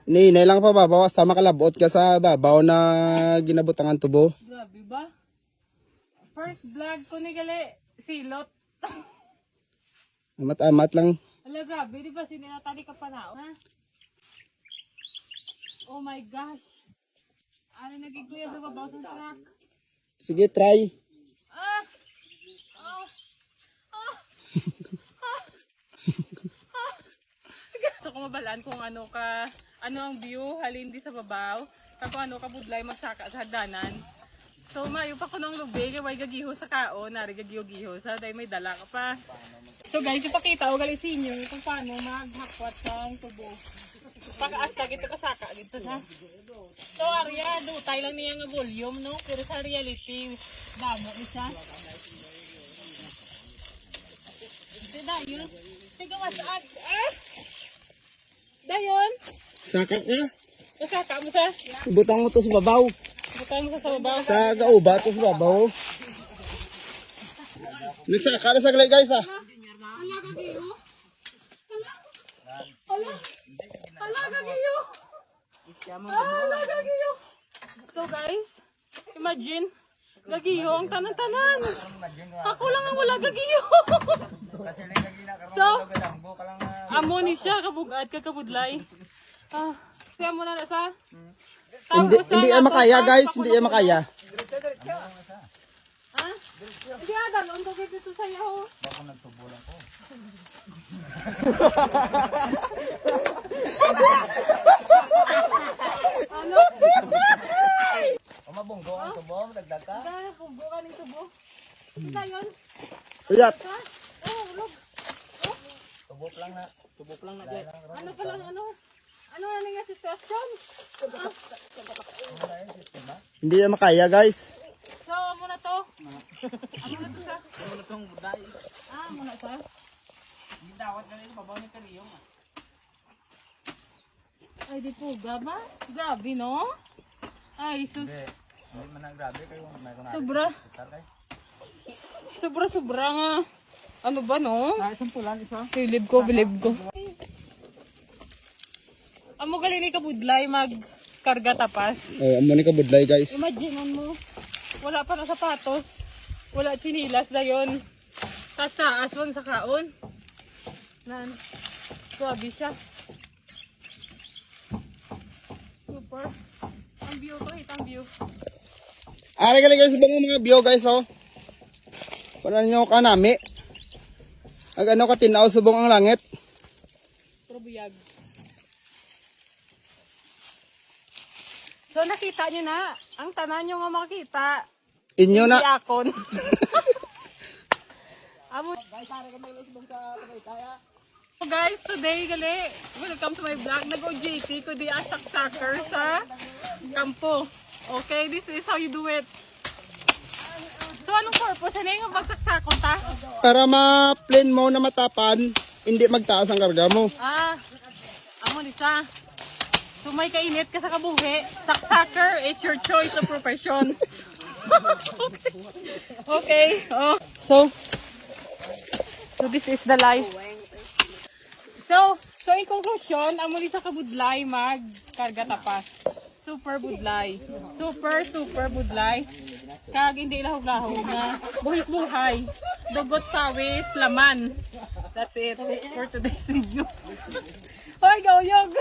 Inay lang pa babaw. Basta makalabot ka sa babaw na ginabutangan tubo. Grabe ba? First vlog ko ni gali, silot. Amat-amat lang. Ala, grabe, di ba sinatali ka pa na, ha? Oh my gosh. Ano nagigluya sa babaw sa truck? Sige, try. Ah! Oh! Ah! Gusto ko mabalaan kung ano ang view, halin di sa babaw. Kung ano ka budlay magsaka sa hagdanan. So mayo pa ko ng lubig, way gagiho sa kaon, nari gagiho-giho sa day may dala ka pa. So guys, ipakita ko gali sa inyo kung paano maghakwat ng tubo. Pakaas ka gito kasaka gito ha. So arya, dutay lang niya nga volume no, pero sa reality damo ni siya. Dayon. Tiga masaad. Ah! Dayon. Saka ka. Kasaka mo sa. Butang mo to sa babaw. Butang mo sa babaw. Sa gauba to sa babaw. Nagsaka na sa galay guys ah. Hala gagiyo. Hala. Hala gagiyo. Hala gagiyo. So guys, imagine gagiyo ang tanan-tanan. Ako lang ang wala gagiyo. So, amo ni siya kabugad ka kabudlay. Ah, siya mo na sa. Hindi makaya guys, hindi makaya. Ha? Hindi ada noon ko dito sa iyo. Baka nagtubo lang ko. Ano? Mabunggo ang tubo, dagdag ka. Dahil bunggo ka ng tubo. Ito yun. Uyat. Ha? Oh, ulog. Tubo lang na. Tubo lang na. Ano pa lang, ano? Ano na nga sitwasyon? Hindi makaya guys. So, amo na to. Amo na to sa. Amo na tong buday. Ah, amo na sa. Hindi dawat na rin babaw ni Kaliyo. Ay, di po, gaba? Grabe, no? Ay, sus. Hindi man ang grabe kayo. Sobra. Sobra nga. Ano ba, no? Sampulan isa. Bilib ko. Amo gali ni kabudlay magkarga tapas. Oh, amo ni kabudlay guys. Imagine mo, wala pa na sapatos, wala chinilas dayon. Tasaas man sa kaon. Nan. Grabe siya. Super. Ang view to, hitang view. Ari gali guys bang mga view guys oh. Paano nyo kanami? Ang ano ka tinaw subong ang langit. Probuyag. So nakita nyo na, ang tanan nyo nga makita. Inyo na. Yakon. Amo. So guys, today gali, welcome to my vlog. Nag-OJT ko di asak soccer sa kampo. Okay, this is how you do it. So anong purpose? Ano yung magsaksakon ta? Para ma-plain mo na matapan, hindi magtaas ang karga mo. Ah, amo nisa. So may kainit ka sa kabuhi, saksaker is your choice of profession. Okay. Oh. So this is the life. So in conclusion, amo ni sa kabudlay magkarga tapas. Super budlay. Super budlay. Kag hindi lahog-lahog na buhit-buhay. Dugot, pawis, laman. That's it for today's video. Hoy, gawyog!